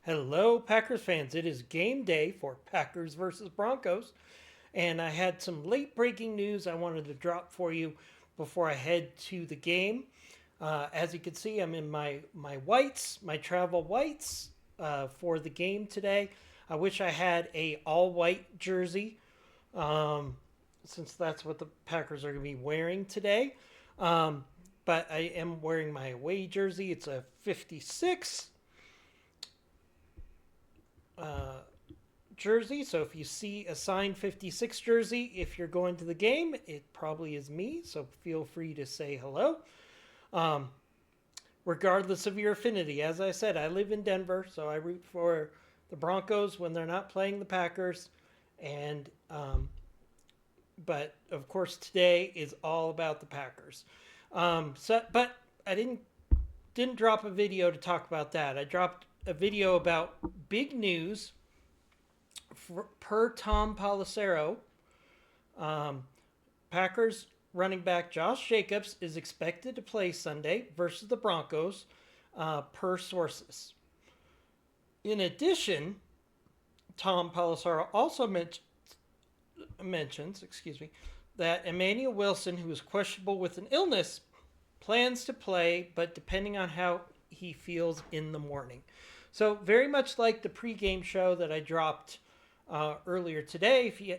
Hello, Packers fans. It is game day for Packers versus Broncos. And I had some late breaking news I wanted to drop for you before I head to the game. As you can see, I'm in my whites, my travel whites for the game today. I wish I had a all white jersey um, since that's what the Packers are going to be wearing today. Um, but I am wearing my away jersey. It's a 56 uh, jersey. So if you see a signed 56 jersey, if you're going to the game, it probably is me. So feel free to say hello. Um, Regardless of your affinity, as I said, I live in Denver, so I root for the Broncos when they're not playing the Packers. And but of course today is all about the Packers. But I didn't drop a video to talk about that. I dropped a video about big news per Tom Pelissero. Um, Packers running back Josh Jacobs is expected to play Sunday versus the Broncos, per sources. In addition, Tom Pelissero also mentions, that Emmanuel Wilson, who is questionable with an illness, plans to play, but depending on how he feels in the morning. So very much like the pregame show that I dropped earlier today. If you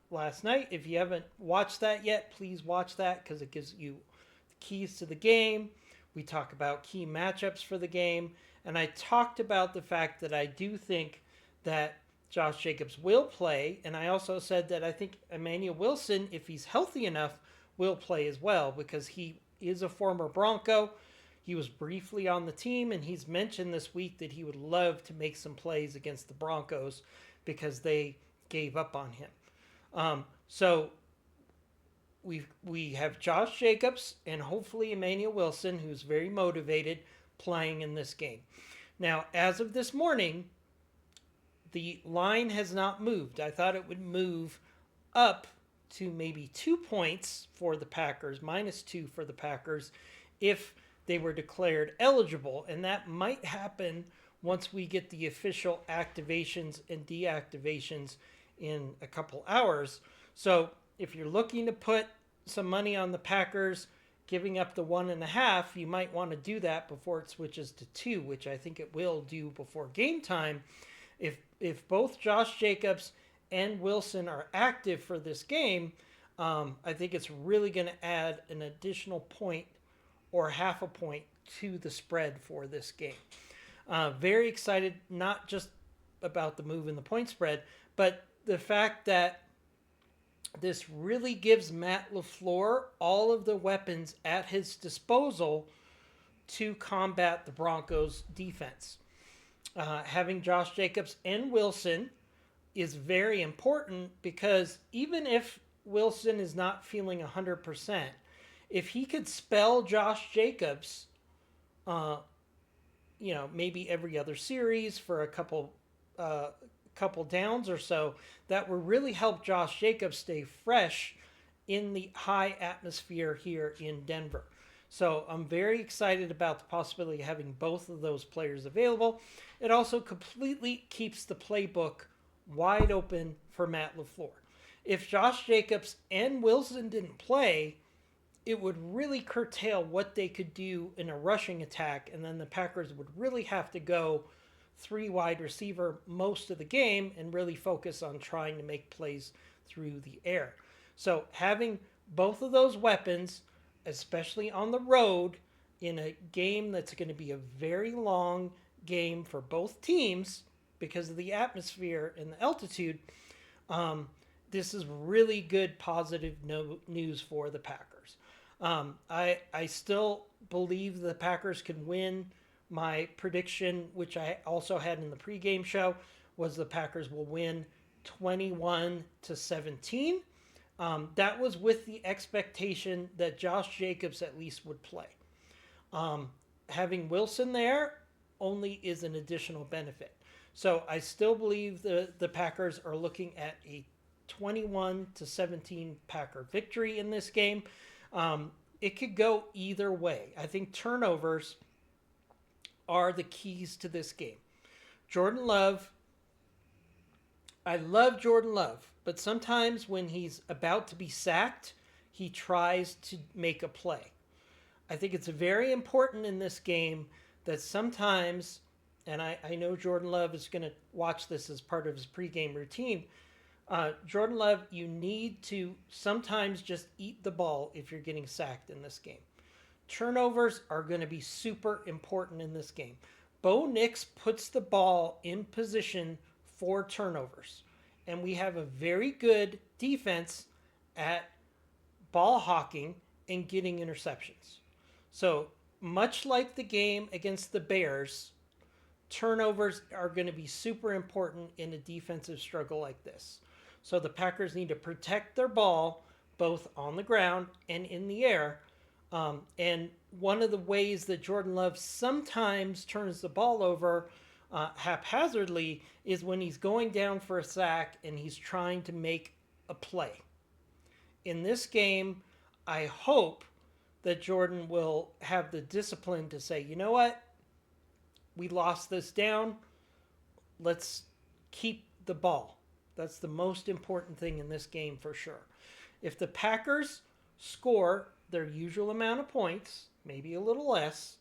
last night, if you haven't watched that yet, please watch that because it gives you the keys to the game. We talk about key matchups for the game, and I talked about the fact that I do think that Josh Jacobs will play, and I also said that I think Emmanuel Wilson, if he's healthy enough, will play as well because he is a former Bronco. He was briefly on the team, and he's mentioned this week that he would love to make some plays against the Broncos because they gave up on him. So we have Josh Jacobs and hopefully Emmanuel Wilson, who's very motivated, playing in this game. Now, as of this morning, the line has not moved. I thought it would move up to maybe 2 points for the Packers, -2 for the Packers, if they were declared eligible. And that might happen once we get the official activations and deactivations in a couple hours. So if you're looking to put some money on the Packers giving up the 1.5, you might want to do that before it switches to 2, which I think it will do before game time. If both Josh Jacobs and Wilson are active for this game, I think it's really going to add an additional point or half a point to the spread for this game. Very excited, not just about the move in the point spread, but the fact that this really gives Matt LaFleur all of the weapons at his disposal to combat the Broncos' defense. Having Josh Jacobs and Wilson is very important because even if Wilson is not feeling 100%, if he could spell Josh Jacobs, maybe every other series for a couple downs or so, that would really help Josh Jacobs stay fresh in the high atmosphere here in Denver. So I'm very excited about the possibility of having both of those players available. It also completely keeps the playbook wide open for Matt LaFleur. If Josh Jacobs and Wilson didn't play, it would really curtail what they could do in a rushing attack, and then the Packers would really have to go 3 wide receiver most of the game and really focus on trying to make plays through the air. So having both of those weapons, especially on the road in a game that's going to be a very long game for both teams because of the atmosphere and the altitude, this is really good positive news for the Packers. I still believe the Packers can win. My prediction, which I also had in the pregame show, was the Packers will win 21-17. That was with the expectation that Josh Jacobs at least would play. Having Wilson there only is an additional benefit. So I still believe the Packers are looking at a 21-17 Packer victory in this game. It could go either way. I think turnovers are the keys to this game. Jordan Love, I love Jordan Love, but sometimes when he's about to be sacked, he tries to make a play. I think it's very important in this game that sometimes, and I know Jordan Love is going to watch this as part of his pregame routine. Jordan Love, you need to sometimes just eat the ball if you're getting sacked in this game. Turnovers are going to be super important in this game. Bo Nix puts the ball in position for turnovers. And we have a very good defense at ball hawking and getting interceptions. So, much like the game against the Bears, turnovers are going to be super important in a defensive struggle like this. So, the Packers need to protect their ball both on the ground and in the air. And one of the ways that Jordan Love sometimes turns the ball over haphazardly is when he's going down for a sack and he's trying to make a play. In this game, I hope that Jordan will have the discipline to say, you know what? We lost this down. Let's keep the ball. That's the most important thing in this game for sure. If the Packers score their usual amount of points, maybe a little less,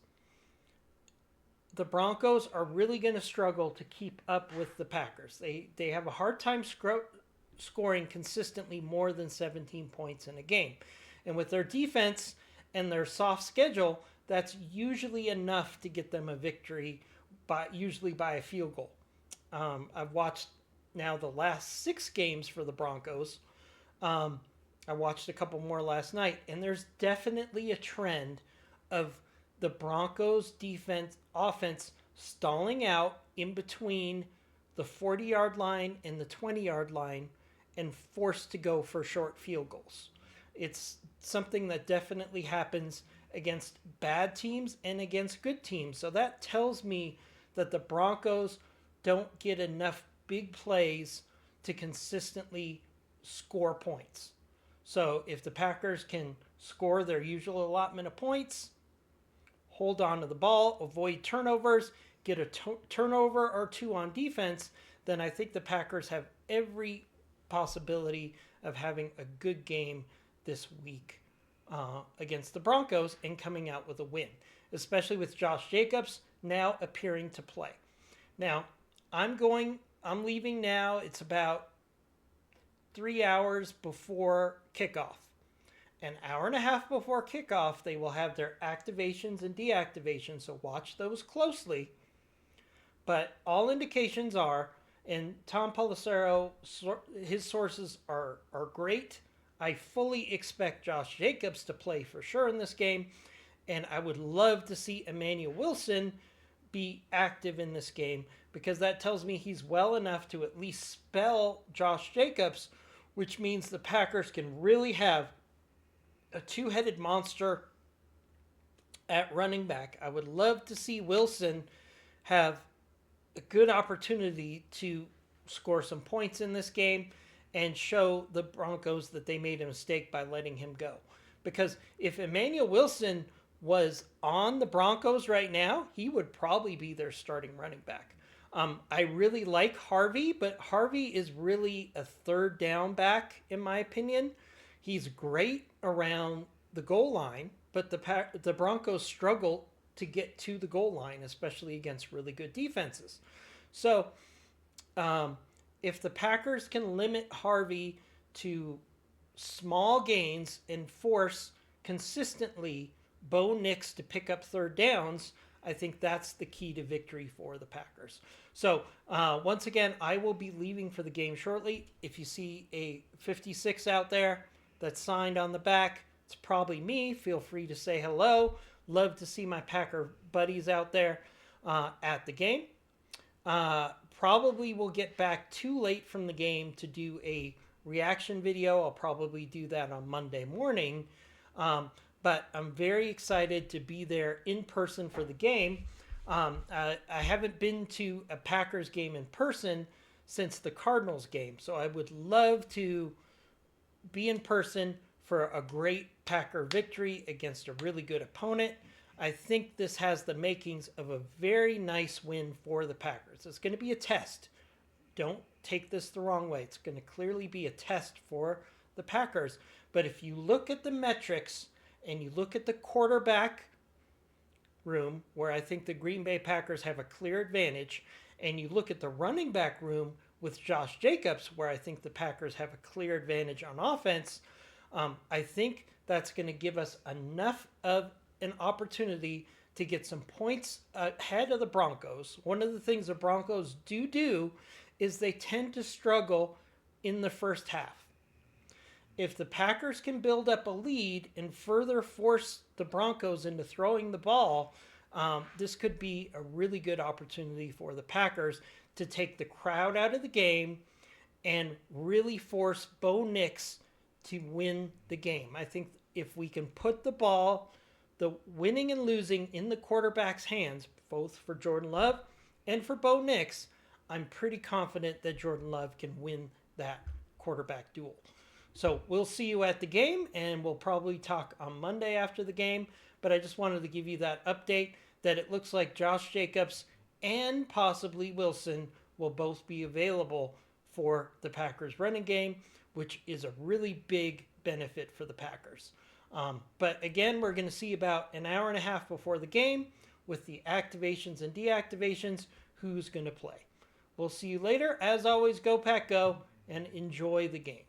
the Broncos are really going to struggle to keep up with the Packers. They have a hard time scoring consistently more than 17 points in a game. And with their defense and their soft schedule, that's usually enough to get them a victory, usually by a field goal. I've watched now the last 6 games for the Broncos. I watched a couple more last night, and there's definitely a trend of the Broncos offense stalling out in between the 40-yard line and the 20-yard line and forced to go for short field goals. It's something that definitely happens against bad teams and against good teams. So that tells me that the Broncos don't get enough big plays to consistently score points. So if the Packers can score their usual allotment of points, hold on to the ball, avoid turnovers, get a turnover or 2 on defense, then I think the Packers have every possibility of having a good game this week against the Broncos and coming out with a win, especially with Josh Jacobs now appearing to play. Now, I'm leaving now. It's about 3 hours before kickoff. An hour and a half before kickoff, they will have their activations and deactivations, so watch those closely. But all indications are, and Tom Pelissero, his sources are great. I fully expect Josh Jacobs to play for sure in this game, and I would love to see Emmanuel Wilson be active in this game because that tells me he's well enough to at least spell Josh Jacobs, which means the Packers can really have a 2-headed monster at running back. I would love to see Wilson have a good opportunity to score some points in this game and show the Broncos that they made a mistake by letting him go. Because if Emmanuel Wilson was on the Broncos right now, he would probably be their starting running back. I really like Harvey, but Harvey is really a third down back, in my opinion. He's great around the goal line, but the Broncos struggle to get to the goal line, especially against really good defenses. So if the Packers can limit Harvey to small gains and force consistently Bo Nix to pick up third downs, I think that's the key to victory for the Packers. So once again, I will be leaving for the game shortly. If you see a 56 out there that's signed on the back, it's probably me. Feel free to say hello. Love to see my Packer buddies out there at the game. Probably will get back too late from the game to do a reaction video. I'll probably do that on Monday morning. But I'm very excited to be there in person for the game. I haven't been to a Packers game in person since the Cardinals game. So I would love to be in person for a great Packer victory against a really good opponent. I think this has the makings of a very nice win for the Packers. It's going to be a test. Don't take this the wrong way. It's going to clearly be a test for the Packers. But if you look at the metrics and you look at the quarterback room, where I think the Green Bay Packers have a clear advantage, and you look at the running back room with Josh Jacobs, where I think the Packers have a clear advantage on offense, I think that's going to give us enough of an opportunity to get some points ahead of the Broncos. One of the things the Broncos do is they tend to struggle in the first half. If the Packers can build up a lead and further force the Broncos into throwing the ball, this could be a really good opportunity for the Packers to take the crowd out of the game and really force Bo Nix to win the game. I think if we can put the ball, the winning and losing, in the quarterback's hands, both for Jordan Love and for Bo Nix, I'm pretty confident that Jordan Love can win that quarterback duel. So we'll see you at the game, and we'll probably talk on Monday after the game. But I just wanted to give you that update that it looks like Josh Jacobs and possibly Wilson will both be available for the Packers running game, which is a really big benefit for the Packers. But again, we're going to see about an hour and a half before the game with the activations and deactivations who's going to play. We'll see you later. As always, go Pack Go, and enjoy the game.